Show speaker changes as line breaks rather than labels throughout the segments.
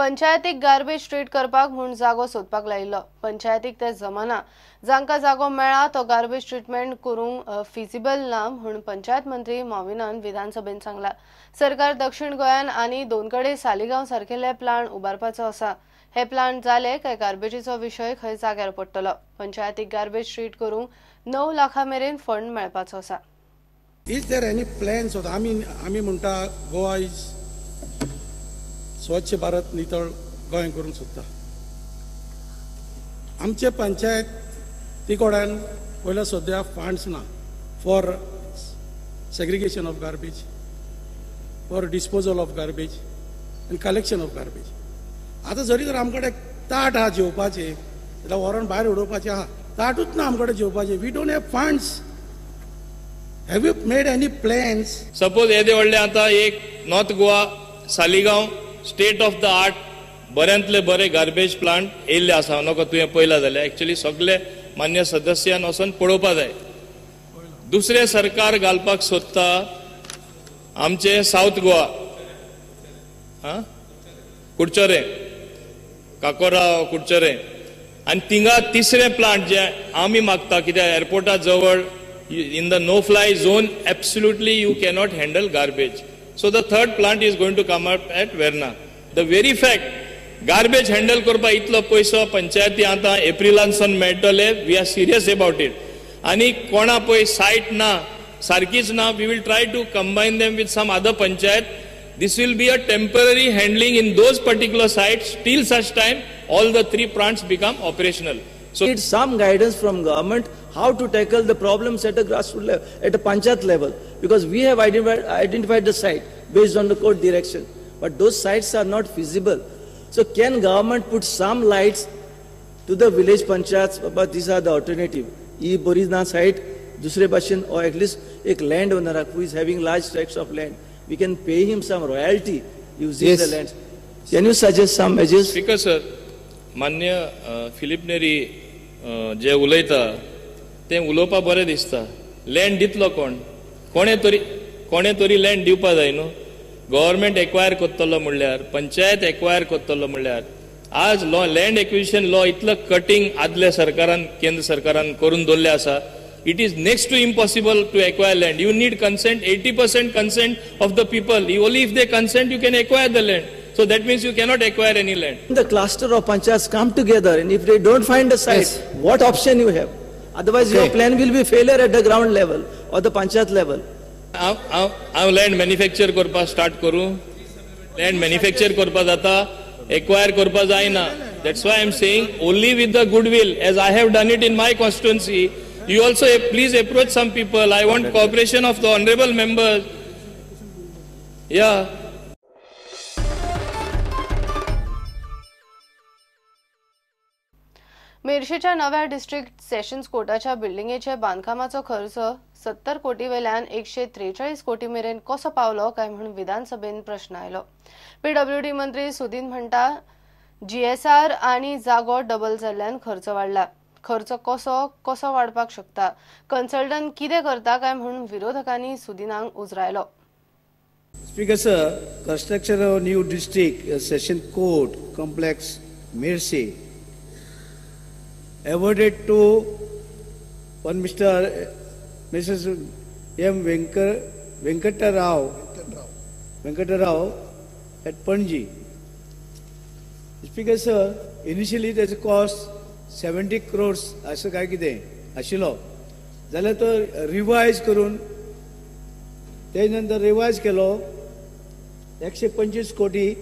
पंचायतीक garbage treat करपाक म्हूण जागो सोदपाक लायिल्लो। पंचायतीक ते जमाना जांकां जागो मेळ्ळा तो गार्बेज ट्रीटमेंट करूंक फिजिबल ना म्हूण पंचायत मंत्री मॉविनान विधानसभेत सांगला। सरकार दक्षिण गोंयान आनी 2 कडेन सालिगांव सारकेले प्लांट उबारपाचो आसा। हे प्लांट जाले काय गार्बेजीचो विशय खंय जाग्यार पडटलो। पंचायतीक गार्बेज ट्रीट करूंक 9 लाखां मेरेन फंड मेळपाचो आसा।
Is there any plans of आमी म्हणटा गोवा इज स्वच्छ भारत नितळ गोंय करूंक सोदता। आमचे पंचायत तिकोड्यान पयल्या सद्या फंड्स ना for segregation of garbage, for disposal of garbage आनी कलेक्शन ऑफ गार्बेज। आतां जरी तर आमचे कडेन ताट आहा जेवपाचे जाल्यार व्हरोन भायर उडोवपाचे आहा, ताटूच ना आमचे कडेन जेवपाचे। We don't have funds. Have you made any plans?
Suppose येदे व्हडले आता एक north Goa Saligao state of the art बऱ्यांतले बरे गार्बेज प्लांट येयल्ले आसा। नका तुवें पयला जाल्यार एक्चुअली सगळे मान्य सदस्यान वचून पळोवपा जाय। दुसरे सरकार घालपाक सोदता आमचे साउथ गोवा कुडचोरे काकोराव कुडचोरे आनी थिंगा तिसरे प्लांट जे आमी मागता कित्याक एअरपोर्टा जवळ in the no-fly zone, absolutely you cannot handle garbage. So the third plant is going to come up at Verna. The very fact, garbage handle korpa itlo poiso panchayati ata Aprilanson meळटले, we are serious about it. Ani kona poi site na, sarkis na, we will try to combine them with some other panchayat. This will be a temporary handling in those particular sites till such time all the 3 plants become operational.
So need some guidance from government how to tackle the problems at a grassroots level, at a panchayat level, because we have identified the site based on the court direction, but those sites are not feasible. So can government put some lights to the village panchayats about these are the alternative? E Borizna site, dusre bashin, or at least ek landowner who is having large tracts of land, we can pay him some royalty using the land. Can you suggest some measures?
Speaker sir, मान्य Philip नेरी जे उलयता ते उलोवपा बरें दिसता। Land दितलो कोण? कोणे तरी लँड दिवपा जाय न्हू। गव्हर्नमेंट एक्वायर करतलो म्हणल्यार, पंचायत एक्वायर करतलो म्हणल्यार आज लँड एक्विजिशन लॉ इतलो कटिंग आदल्या सरकारान केंद्र सरकारान करून दवरले आसा। It is next to impossible to acquire land. You need consent, 80% consent of the people. Only if they consent, you can acquire the land. So that means you cannot acquire any land.
The cluster of panchayats come together, and if they don't find a site, what option you have? Otherwise, your plan will be failure at the ground level or the panchayat level.
I land manufacture korpa start kuru. Land manufacture korpa jata, acquire korpa jaina. That's why I am saying only with the goodwill, as I have done it in my constituency. You also please approach some people. I want cooperation of the honorable members. Yeah.
मेर्शेच्या नव्या district sessions कोर्टाच्या बिल्डिंगेचे बांदकामाचो खर्च 70 कोटी वेल्यान 143 कोटी मेरेन कसो पावलो काय म्हणून विधानसभेत प्रश्न आयलो। पीडब्ल्यूडी मंत्री सुदीन म्हणटा जीएसआर आनी जागो डबल जाल्ल्यान खर्च वाडला। खर्च कसो वाडपाक शकता? कन्सल्टंट कितें करता काय म्हणून विरोधकांनी सुदीनाक उजरायलो।
Speaker sir, construction of new district session court complex Mersey awarded to one Mrs. M. Venkata Rao at Panji. Speaker sir, initially there's a cost 70 crores असं काय कितें आशिल्लो, जाल्यार तो रिवायज करून ते नंतर रिवायज केलो 125 कोटी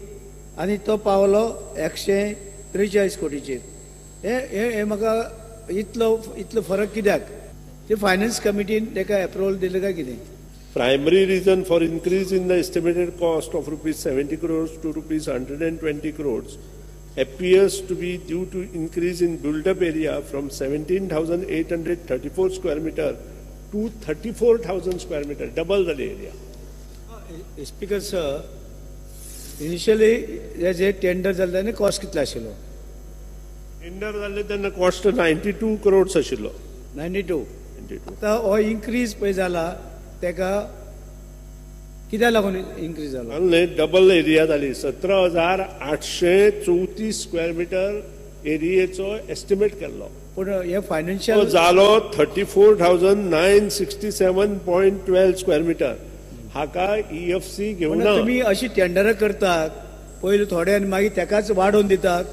आनी तो पावलो 143 कोटीचेर। हे म्हाका इतलो फरक कित्याक? ते फायनान्स कमिटीन तेका अप्रूवल दिले काय कितें?
Primary reason for increase in the estimated cost of rupees 70 crores to rupees 120 crores appears to be due to increase in built-up area from 17,834 square meter to 34,000 square meter, double the area.
Speaker sir, initially there's a tender जाल्ल्याने cost कितलो आशिल्लो?
Tender जाल्ले तेन्ना cost 92 crores आशिल्लो।
92 आता हो increase पळय जाला तेका कित्याक लागून इन्क्रीज जालो?
जालें डबल एरिया जाली 17,834 स्क्वेअर मिटर एरियेचो एस्टिमेट केल्लो.
पूण हे
तो
फायनान्शियल
जालो 34,967.12 स्क्वेअर मिटर. हाका EFC घेवना.
तुम्ही अशी टेंडर करतात पयलीं थोडे आनी मागीर तेकाच वाडोवन दितात,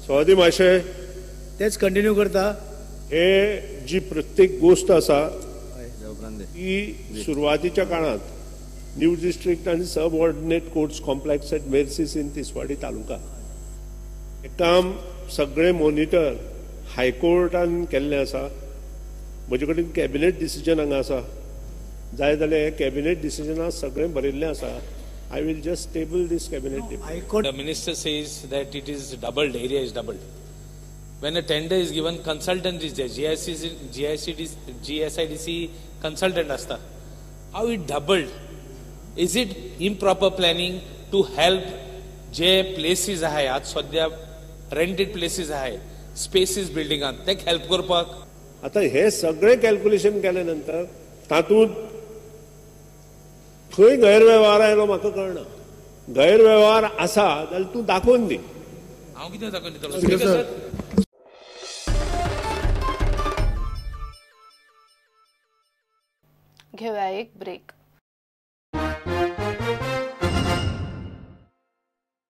सौदी मातशें
तेच कंटिन्यू करता.
हे जी प्रत्येक गोष्ट आसा ती सुरवातीच्या काळात न्यू डिस्ट्रिक्ट आणि subordinate courts complex at Merces in Tiswadi taluka हे काम सगळे मॉनिटर हायकोर्टान केल्लें आसा. म्हजे कडेन कॅबिनेट डिसिजन हांगा आसा. जाय जाल्यार हे कॅबिनेट डिसिजनात सगळें बरयल्लें आसा. I will just table this cabinet.
High court
The minister says that it is doubled, area is doubled. When a tender is given, consultant is there, GSIDC consultant asta. How it doubled? Is it improper planning to help जे places आहे आज सध्या rented places आहे, spaces building आत, ते help करपाक?
आता हे सगळे कॅल्क्युलेशन केल्या नंतर तातूंत खंय गैरव्यवहार आयलो म्हाका कळना. गैरव्यवहार आसा जाल्यार तूं दाखोवन दी.
हांव कितें दाखोवन दितलो?
घेऊया एक ब्रेक.